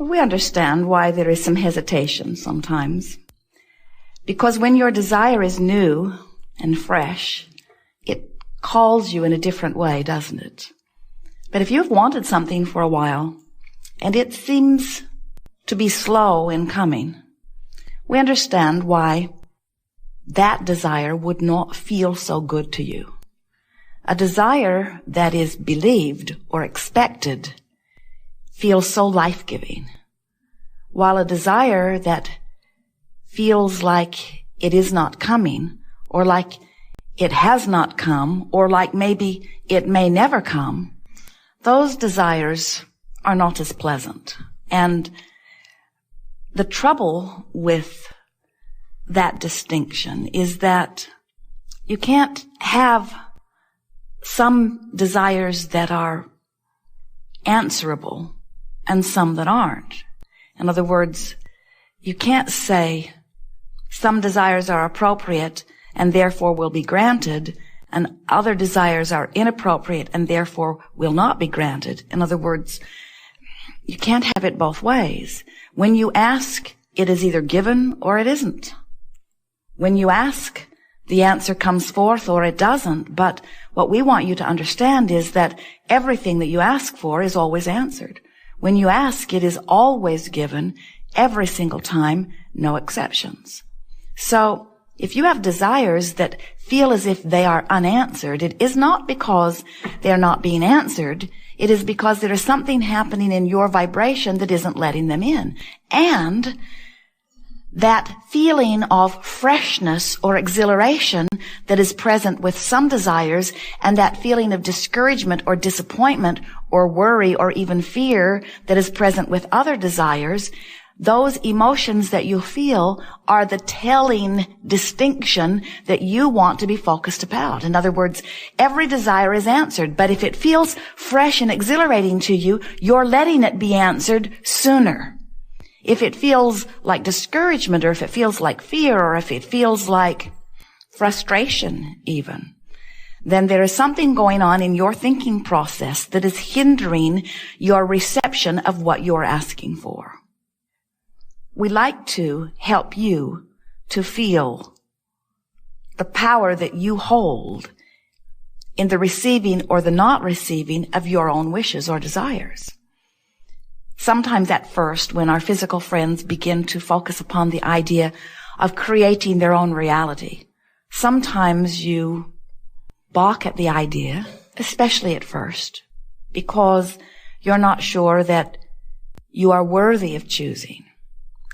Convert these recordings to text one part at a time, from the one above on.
We understand why there is some hesitation sometimes. Because when your desire is new and fresh, it calls you in a different way, doesn't it? But if you've wanted something for a while, and it seems to be slow in coming, we understand why that desire would not feel so good to you. A desire that is believed or expected feels so life-giving, while a desire that feels like it is not coming, or like it has not come, or like maybe it may never come, those desires are not as pleasant. And the trouble with that distinction is that you can't have some desires that are answerable and some that aren't. In other words, you can't say some desires are appropriate and therefore will be granted, and other desires are inappropriate and therefore will not be granted. In other words, you can't have it both ways. When you ask, it is either given or it isn't. When you ask, the answer comes forth or it doesn't. But what we want you to understand is that everything that you ask for is always answered. When you ask, it is always given, every single time, no exceptions. So, if you have desires that feel as if they are unanswered, it is not because they are not being answered. It is because there is something happening in your vibration that isn't letting them in. And that feeling of freshness or exhilaration that is present with some desires, and that feeling of discouragement or disappointment or worry or even fear that is present with other desires, those emotions that you feel are the telling distinction that you want to be focused about. In other words, every desire is answered, but if it feels fresh and exhilarating to you, you're letting it be answered sooner. If it feels like discouragement, or if it feels like fear, or if it feels like frustration even, then there is something going on in your thinking process that is hindering your reception of what you're asking for. We like to help you to feel the power that you hold in the receiving or the not receiving of your own wishes or desires. Sometimes at first, when our physical friends begin to focus upon the idea of creating their own reality, sometimes you balk at the idea, especially at first, because you're not sure that you are worthy of choosing.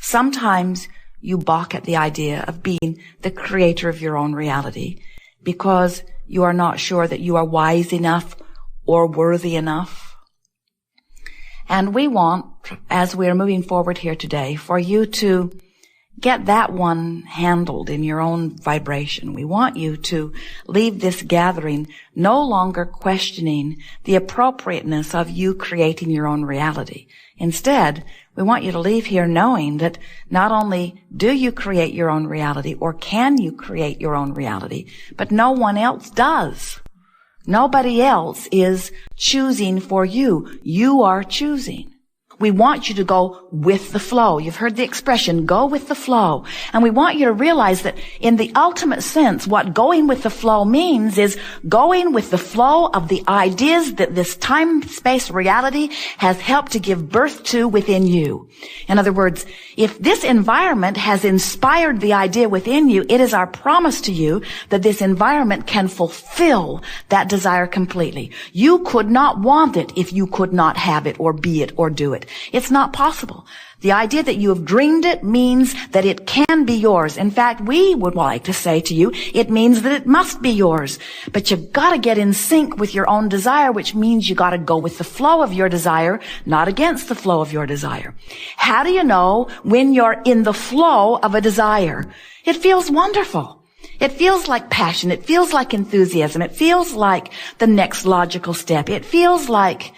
Sometimes you balk at the idea of being the creator of your own reality because you are not sure that you are wise enough or worthy enough. And we want, as we're moving forward here today, for you to get that one handled in your own vibration. We want you to leave this gathering no longer questioning the appropriateness of you creating your own reality. Instead, we want you to leave here knowing that not only do you create your own reality, or can you create your own reality, but no one else does. Nobody else is choosing for you. You are choosing. We want you to go with the flow. You've heard the expression, go with the flow. And we want you to realize that in the ultimate sense, what going with the flow means is going with the flow of the ideas that this time-space reality has helped to give birth to within you. In other words, if this environment has inspired the idea within you, it is our promise to you that this environment can fulfill that desire completely. You could not want it if you could not have it or be it or do it. It's not possible. The idea that you have dreamed it means that it can be yours. In fact, we would like to say to you, it means that it must be yours. But you've got to get in sync with your own desire, which means you got to go with the flow of your desire, not against the flow of your desire. How do you know when you're in the flow of a desire? It feels wonderful. It feels like passion. It feels like enthusiasm. It feels like the next logical step. It feels like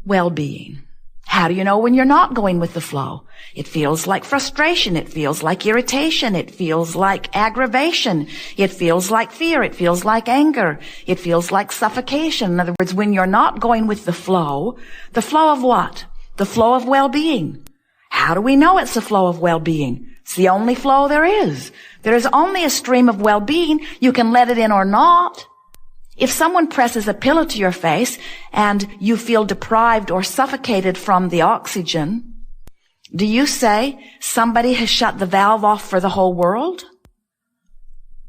well-being. How do you know when you're not going with the flow? It feels like frustration. It feels like irritation. It feels like aggravation. It feels like fear. It feels like anger. It feels like suffocation. In other words, when you're not going with the flow of what? the flow of well-being. How do we know it's the flow of well-being? It's the only flow there is. There is only a stream of well-being. You can let it in or not. If someone presses a pillow to your face and you feel deprived or suffocated from the oxygen, do you say somebody has shut the valve off for the whole world?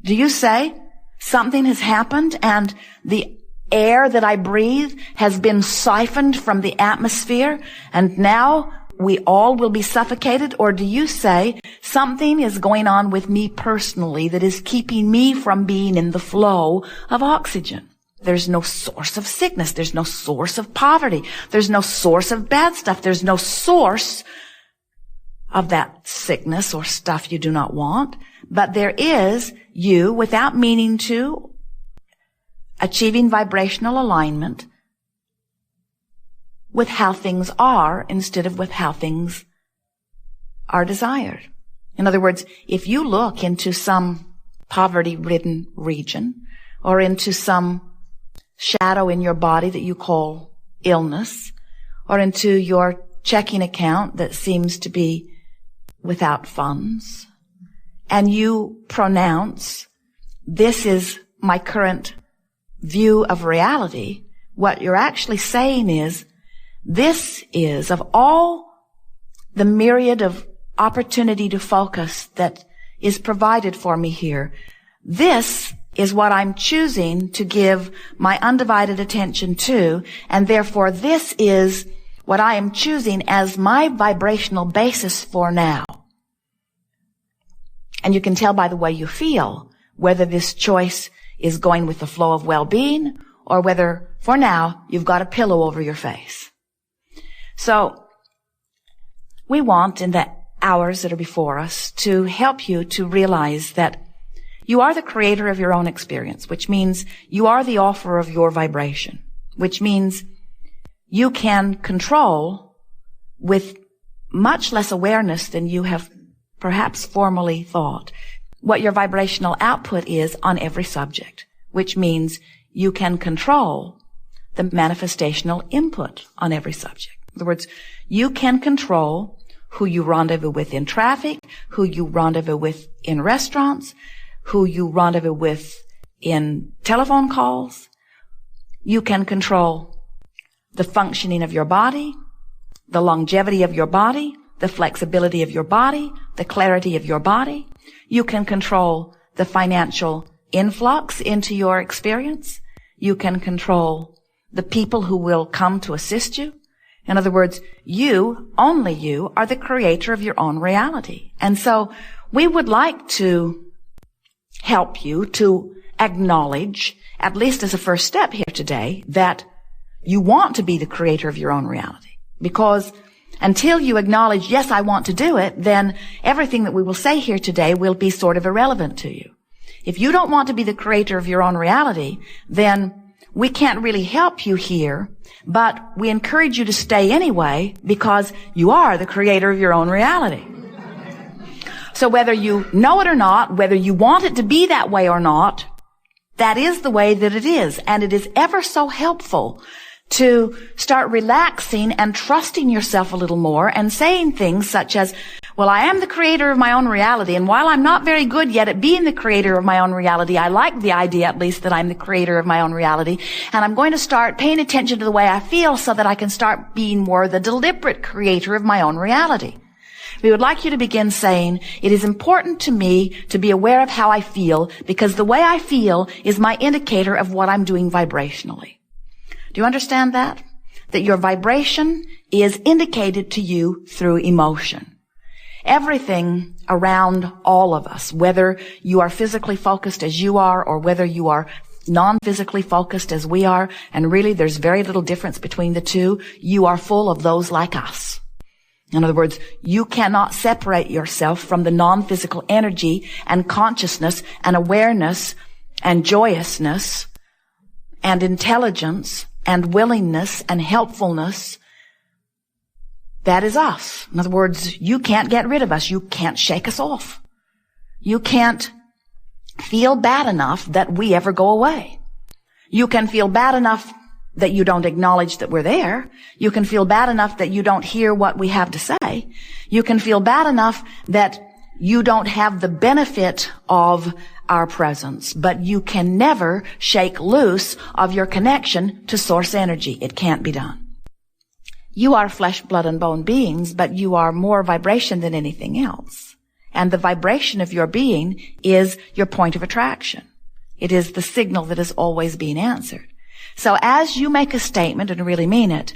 Do you say something has happened and the air that I breathe has been siphoned from the atmosphere and now we all will be suffocated? Or do you say something is going on with me personally that is keeping me from being in the flow of oxygen? There's no source of sickness. There's no source of poverty. There's no source of bad stuff. There's no source of that sickness or stuff you do not want. But there is you, without meaning to, achieving vibrational alignment with how things are instead of with how things are desired. In other words, if you look into some poverty-ridden region or into some shadow in your body that you call illness or into your checking account that seems to be without funds, and you pronounce, this is my current view of reality, what you're actually saying is, this is, of all the myriad of opportunity to focus that is provided for me here, this is what I'm choosing to give my undivided attention to, and therefore this is what I am choosing as my vibrational basis for now. And you can tell by the way you feel whether this choice is going with the flow of well-being or whether, for now, you've got a pillow over your face. So, we want, in the hours that are before us, to help you to realize that you are the creator of your own experience, which means you are the author of your vibration, which means you can control with much less awareness than you have perhaps formerly thought what your vibrational output is on every subject, which means you can control the manifestational input on every subject. In other words, you can control who you rendezvous with in traffic, who you rendezvous with in restaurants, who you rendezvous with in telephone calls. You can control the functioning of your body, the longevity of your body, the flexibility of your body, the clarity of your body. You can control the financial influx into your experience. You can control the people who will come to assist you. In other words, you, only you, are the creator of your own reality. And so we would like to help you to acknowledge, at least as a first step here today, that you want to be the creator of your own reality. Because until you acknowledge, yes, I want to do it, then everything that we will say here today will be sort of irrelevant to you. If you don't want to be the creator of your own reality, then we can't really help you here, but we encourage you to stay anyway because you are the creator of your own reality. So whether you know it or not, whether you want it to be that way or not, that is the way that it is. And it is ever so helpful to start relaxing and trusting yourself a little more and saying things such as, well, I am the creator of my own reality, and while I'm not very good yet at being the creator of my own reality, I like the idea at least that I'm the creator of my own reality, and I'm going to start paying attention to the way I feel so that I can start being more the deliberate creator of my own reality. We would like you to begin saying, it is important to me to be aware of how I feel because the way I feel is my indicator of what I'm doing vibrationally. Do you understand that? That your vibration is indicated to you through emotion. Everything around all of us, whether you are physically focused as you are or whether you are non-physically focused as we are, and really there's very little difference between the two, you are full of those like us. In other words, you cannot separate yourself from the non-physical energy and consciousness and awareness and joyousness and intelligence and willingness and helpfulness. That is us. In other words, you can't get rid of us. You can't shake us off. You can't feel bad enough that we ever go away. You can feel bad enough that you don't acknowledge that we're there. You can feel bad enough that you don't hear what we have to say. You can feel bad enough that you don't have the benefit of our presence, but you can never shake loose of your connection to source energy. It can't be done. You are flesh, blood, and bone beings, but you are more vibration than anything else. And the vibration of your being is your point of attraction. It is the signal that is always being answered. So as you make a statement and really mean it,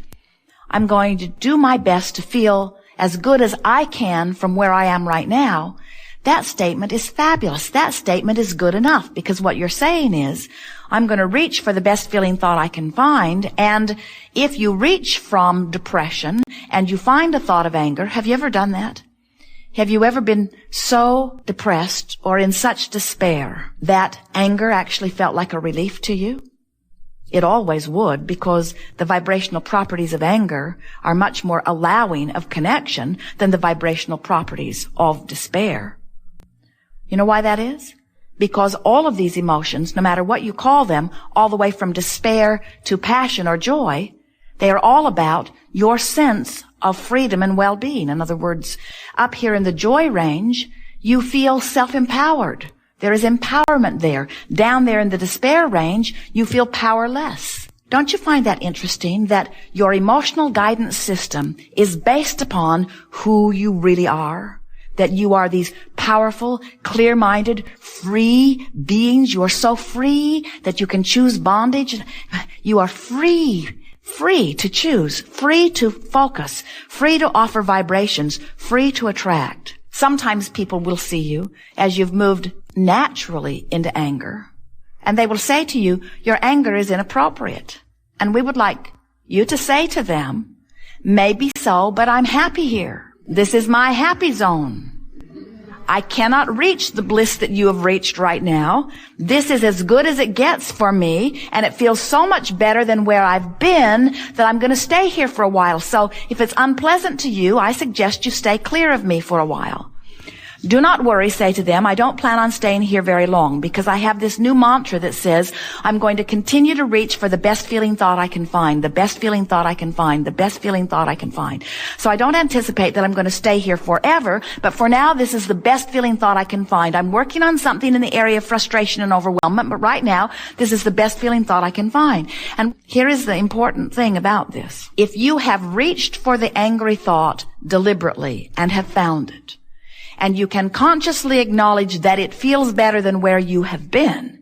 I'm going to do my best to feel as good as I can from where I am right now. That statement is fabulous. That statement is good enough, because what you're saying is, I'm going to reach for the best feeling thought I can find. And if you reach from depression and you find a thought of anger, have you ever done that? Have you ever been so depressed or in such despair that anger actually felt like a relief to you? It always would, because the vibrational properties of anger are much more allowing of connection than the vibrational properties of despair. You know why that is? Because all of these emotions, no matter what you call them, all the way from despair to passion or joy, they are all about your sense of freedom and well-being. In other words, up here in the joy range, you feel self-empowered. There is empowerment there. Down there in the despair range, you feel powerless. Don't you find that interesting, that your emotional guidance system is based upon who you really are? That you are these powerful, clear-minded, free beings. You are so free that you can choose bondage. You are free to choose, free to focus, free to offer vibrations, free to attract. Sometimes people will see you as you've moved naturally into anger, and they will say to you, your anger is inappropriate. And we would like you to say to them, maybe so, but I'm happy here. This is my happy zone. I cannot reach the bliss that you have reached right now. This is as good as it gets for me, and it feels so much better than where I've been that I'm going to stay here for a while. So if it's unpleasant to you, I suggest you stay clear of me for a while. Do not worry, say to them, I don't plan on staying here very long, because I have this new mantra that says I'm going to continue to reach for the best feeling thought I can find, the best feeling thought I can find, the best feeling thought I can find. So I don't anticipate that I'm going to stay here forever, but for now this is the best feeling thought I can find. I'm working on something in the area of frustration and overwhelmment, but right now this is the best feeling thought I can find. And here is the important thing about this. If you have reached for the angry thought deliberately and have found it, and you can consciously acknowledge that it feels better than where you have been,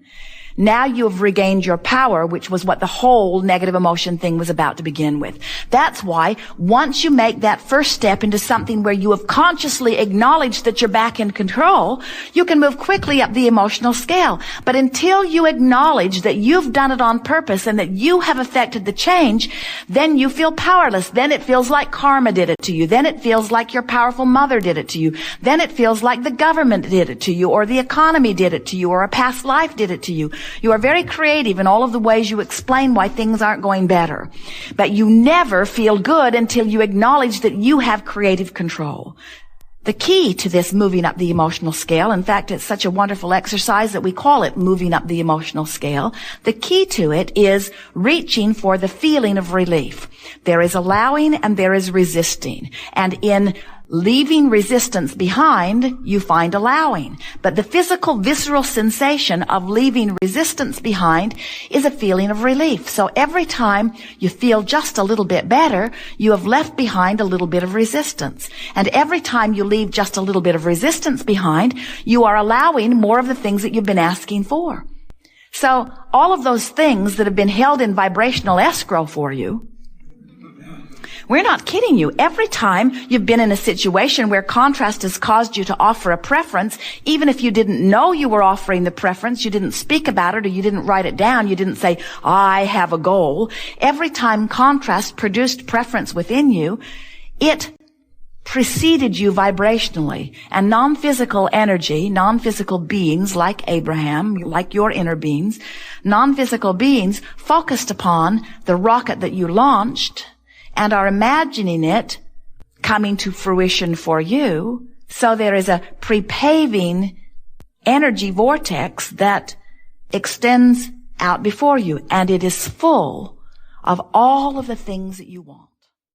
now you have regained your power, which was what the whole negative emotion thing was about to begin with. That's why once you make that first step into something where you have consciously acknowledged that you're back in control, you can move quickly up the emotional scale. But until you acknowledge that you've done it on purpose and that you have affected the change, then you feel powerless. Then it feels like karma did it to you. Then it feels like your powerful mother did it to you. Then it feels like the government did it to you, or the economy did it to you, or a past life did it to you. You are very creative in all of the ways you explain why things aren't going better. But you never feel good until you acknowledge that you have creative control. The key to this moving up the emotional scale, in fact, it's such a wonderful exercise that we call it moving up the emotional scale. The key to it is reaching for the feeling of relief. There is allowing and there is resisting. And in leaving resistance behind, you find allowing. But the physical, visceral sensation of leaving resistance behind is a feeling of relief. So every time you feel just a little bit better, you have left behind a little bit of resistance. And every time you leave just a little bit of resistance behind, you are allowing more of the things that you've been asking for. So all of those things that have been held in vibrational escrow for you, we're not kidding you. Every time you've been in a situation where contrast has caused you to offer a preference, even if you didn't know you were offering the preference, you didn't speak about it, or you didn't write it down, you didn't say, I have a goal. Every time contrast produced preference within you, it preceded you vibrationally. And non-physical energy, non-physical beings like Abraham, like your inner beings, non-physical beings focused upon the rocket that you launched and are imagining it coming to fruition for you. So there is a pre-paving energy vortex that extends out before you, and it is full of all of the things that you want.